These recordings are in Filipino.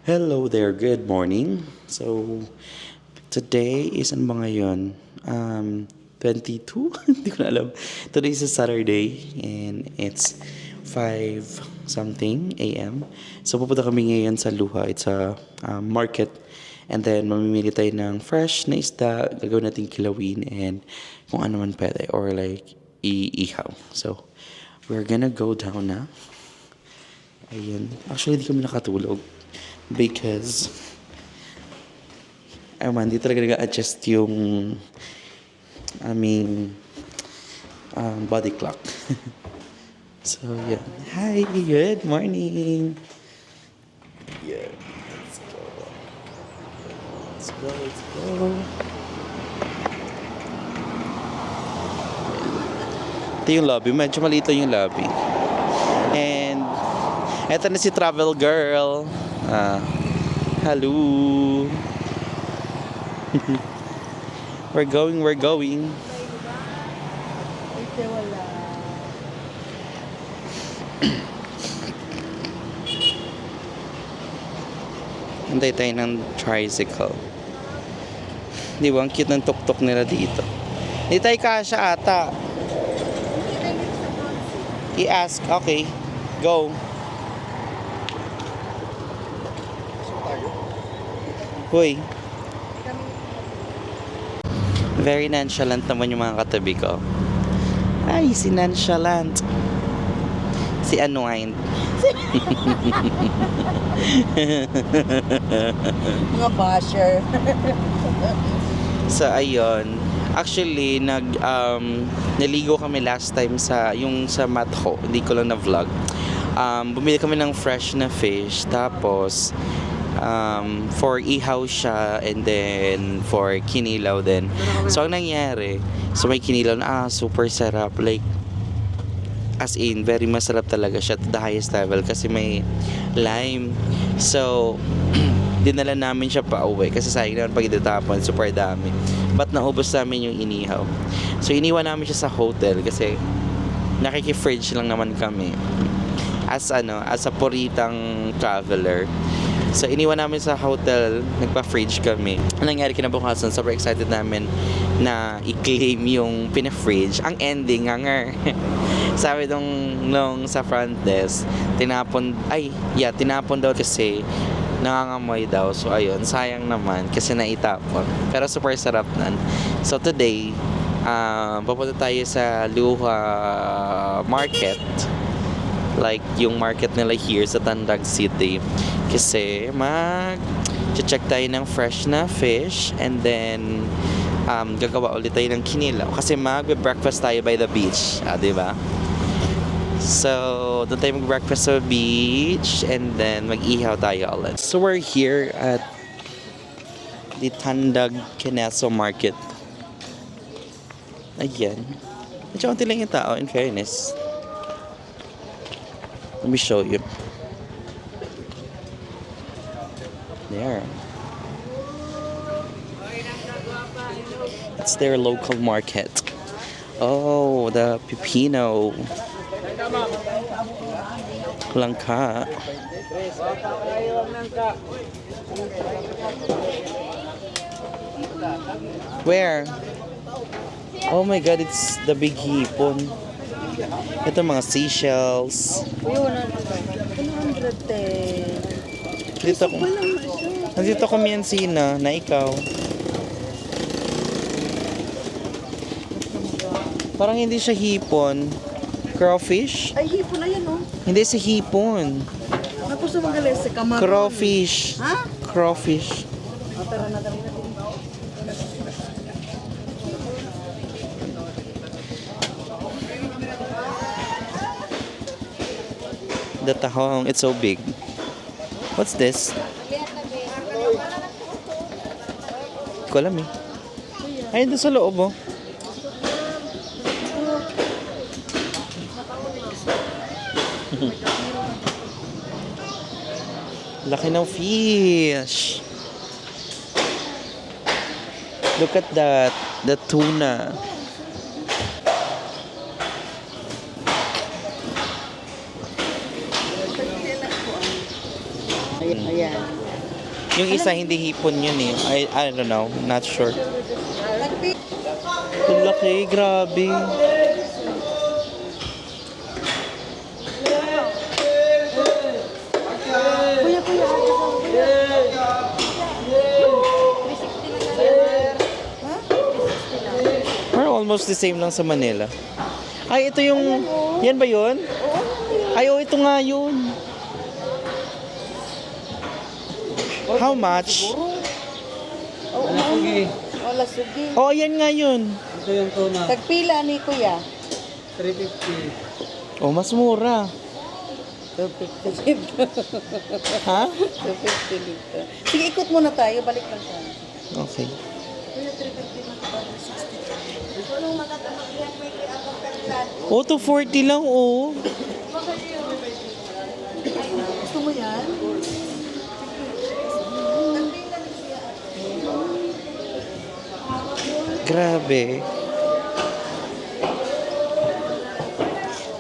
Hello there, good morning. Today is ano ba ngayon? 22? Hindi ko na alam. Today is a Saturday and it's 5 something a.m. So pupunta kami ngayon sa Luha. It's a market. And then mamimili tayo ng fresh na isda, gagawin natin kilawin and kung ano man pwede or like iihaw. So we're gonna go down na. Ayun. Actually, di kami nakatulog because di talaga nag-adjust yung aming body clock. So, yeah. Hi, good morning. Yeah, let's go. Let's go, let's go. Ito yung lobby. Medyo maliit lang yung lobby. And eto na si Travel Girl. Hello. We're going. Ito wala. Hintay tayo ng tricycle. Di ba? Ang cute ng tuk-tuk nila dito. Hindi tayo kasya ata. I-ask. Okay. Go. Hoy. Very nonchalant naman yung mga katabi ko. Ay, si nonchalant. Si unwind. Mga basher. So, ayun. Actually, naligo kami last time sa Matho. Hindi ko lang na-vlog. Bumili kami ng fresh na fish. Tapos, for ihaw siya and then for kinilaw din. So, ang nangyari, so may kinilaw na, super sarap. Like, as in, very masarap talaga siya to the highest level kasi may lime. So, dinala namin siya pa uwi kasi sayang naman pag itatapon, super dami. But naubos namin yung inihaw. So, iniwan namin siya sa hotel kasi nakiki-fridge lang naman kami as a puritang traveler. So, iniwan namin sa hotel, nagpa-fridge kami. Ang nangyari kinabukasan, super excited namin na i-claim yung pina-fridge. Ang ending, sabi nung sa front desk, tinapon daw kasi nangangamoy daw. So, ayun, sayang naman kasi naitapon. Pero super sarap nan. So, today, pupunta tayo sa Luha Market. Like yung market nila here sa Tandag City kasi check tayo ng fresh na fish and then gagawa ulit tayo ng kinilaw kasi magbe-breakfast tayo by the beach, di ba? So doon tayo mag-breakfast sa beach and then mag-ihaw tayo ulit. So we're here at the Tandag Kineso Market. Ayan, medyo konti lang yung tao, in fairness. Let me show you. There. It's their local market. Oh, the pipino. Langka. Where? Oh my God, it's the big hipon. Ito mga seashells. Uy, 110. Nandito ko Miancina na ikaw. Parang hindi siya hipon. Crawfish? Ay, hipon na yan, oh. Hindi si hipon. Tapos sa magaling sa kamaron. Crawfish. Ha? Crawfish. Tara na. The tahong, it's so big. What's this? Hindi ko alam eh. Ay, doon sa loob oh. Laki ng fish. Look at that. The tuna. Ayan. Yung isa hindi hipon yun eh. I don't know. Not sure. Ang laki. Grabe. Kuya, kuya. Or almost the same lang sa Manila. Ay, ito yung... Yan ba yun? Ay, oh, ito nga yun. How much? Wala sugi. Oh, yan nga yun. Ito yung tuna. Tagpila ni kuya. 350. Oh, mas mura. 250 dito. Ha? 250 dito. Sige, ikot muna tayo. Balik lang tayo. Okay. Kuya, 350 na ito. 60. Ito nung matatamag yan. May kaya akong perlad. Oh, 240 lang, oh. Gusto mo yan? Grabe.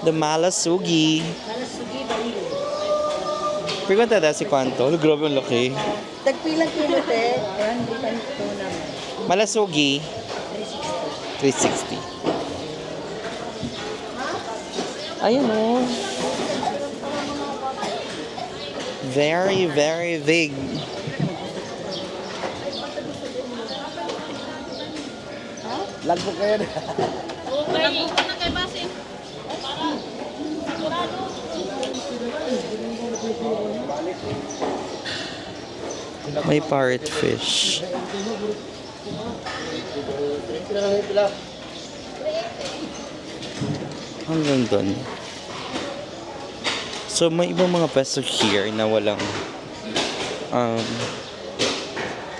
The Malasugi. Pregunta da si Kwanto. Grabe ang laki. Tagpilang kilo, te. Ayan, di pa ito naman. Malasugi. 360. Ayan oh. Very, very big. Lagpo kayo na. May parrot fish. Hanggang doon. So may ibang mga pesto here na walang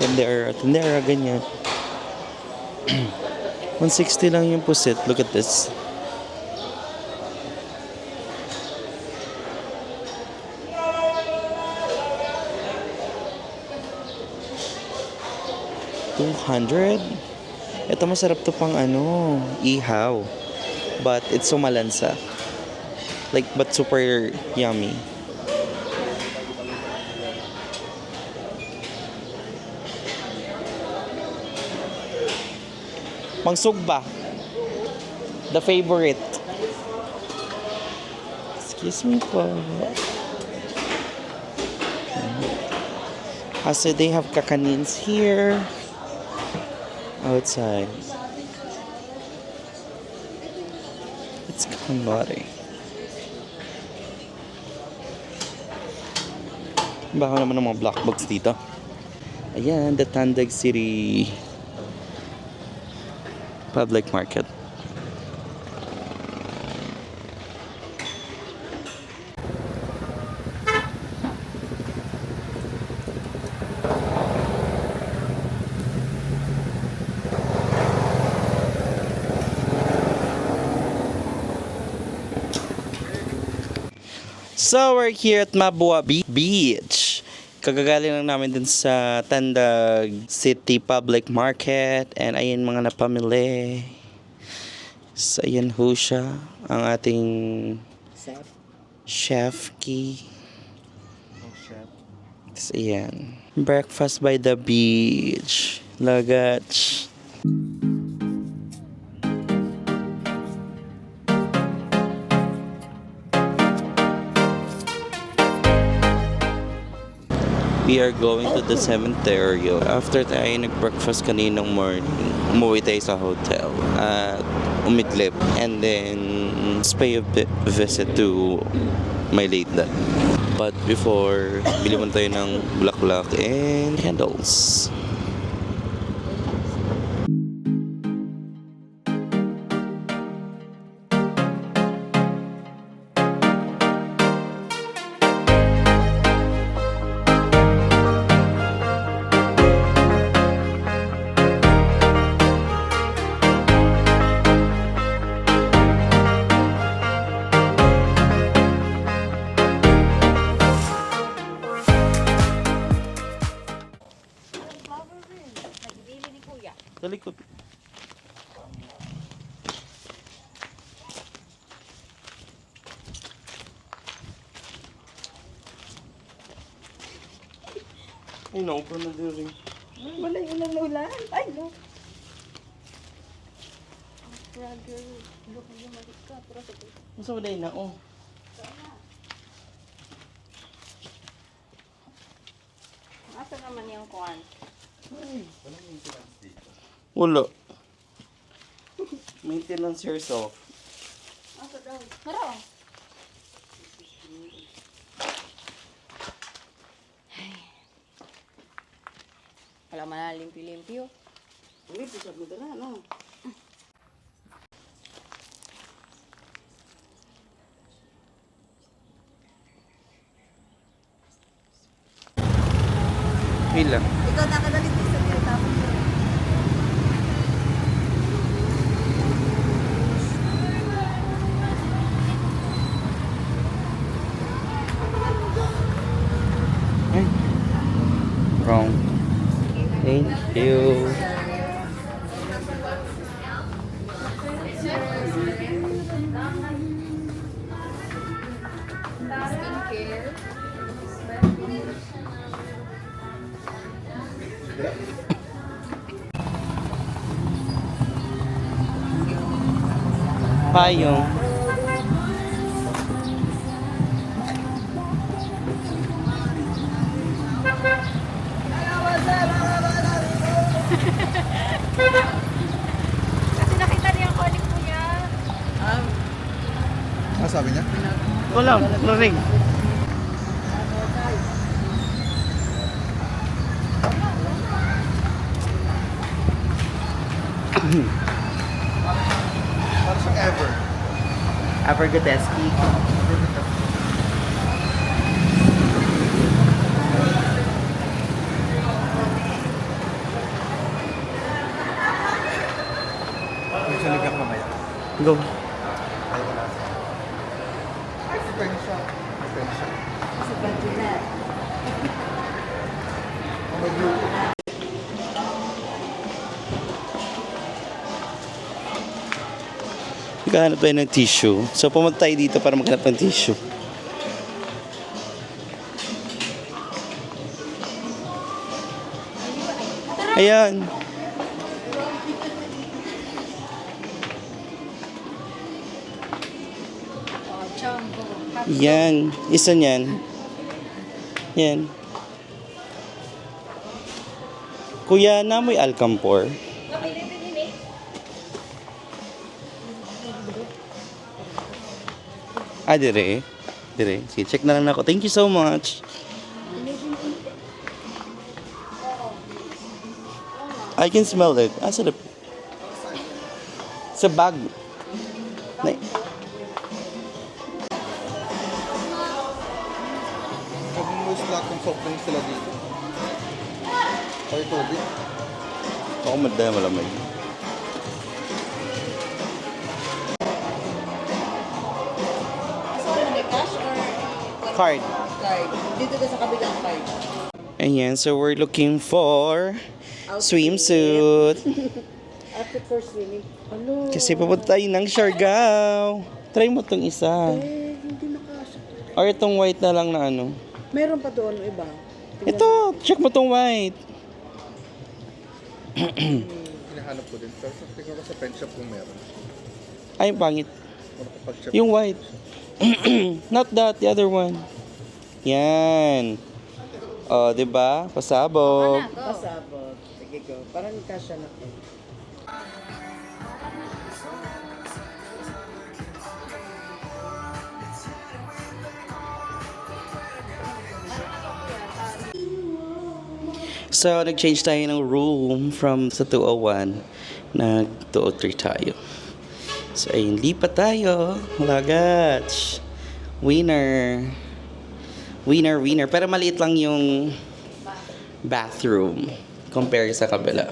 tendera, ganyan. 160 lang yung pusit. Look at this. $200. Ito masarap to pang ihaw. But it's so malansa. Like, but super yummy. Mangsugba. The favorite. Excuse me po. So they have kakanins here. Outside. It's kambari. Baka naman ng mga black box dito. Ayan, the Tandag City Public Market. So we're here at Mabua Beach. Kagagaling lang namin dun sa Tandag City Public Market. And ayan mga napamili. So ayan ho siya. Ang ating chef key. So ayan. Breakfast by the beach. Lagach. We are going to the cemetery. After tayo nag-breakfast kaninang morning, umuwi tayo sa hotel at umidlip. And then, pay a visit to my late dad. But before, bili muna tayo ng bulaklak and candles. Sa likod. Ay, naupo na din rin. Wala yung ulan na ulan. Ay, no. Brother, look, bumalik ka. Pero sa Masa wala na, oh. asa naman yung kuwan? Wala. Maintenance yourself. Asa daw? Maro. Wala man na limpi-limpyo. Uy, pisag mo dala, no? Wait lang. Ikaw nakadalit sa iyo tapos. Ay. Wrong. Thank you. Payong. Kasi nakita niya ang calling mo niya. Ano sabi niya? Wala, ring. Para siyang ever. Avergodeski. Usually ka mamaya. Go. Ayaw ko na. Depende siya. Depende siya. Sa budget na. Kung may gluto. Maghanap tayo ng tissue. So, pumunta tayo dito para maghanap ng tissue. Ayan. Oh, chongo. Yan. Isa niyan. Yan. Kuya, namoy alcampor. Ah, dire. Dire. Sige, check na lang ako. Thank you so much. I can smell it. Ah, sarap. Sa bag. Na Mag-moist lahat ng soft drinks sila dito. Kaya tubig. ako madaya malamay. So, may cash or Card. card? Dito ka sa kabilang card. Ayan, so we're looking for swimsuit. Outfit for swimming. Ano? Kasi papunta tayo ng Siargao. Try mo tong isa. Hindi nakasya. Or itong white na lang na ano. Meron pa doon iba. Ito, check mo tong white. Hinahanap ko din. Pero tingnan ko sa pen shop kung meron. Ay, yung pangit. Kung nakapag-shop. Yung white. Not that, the other one. Yan. Oh, 'di ba? Pasabog. Pasabot. Sige go. Parang kasya na to. So, nag-change tayo ng room from sa 201. Nag-203 tayo. So, ayun, lipat tayo. Lagats. Winner. Winner, winner. Pero maliit lang yung bathroom compare sa kabila.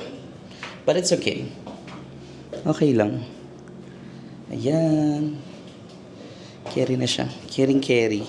But it's okay. Okay lang. Ayan. Carry na siya. Carry.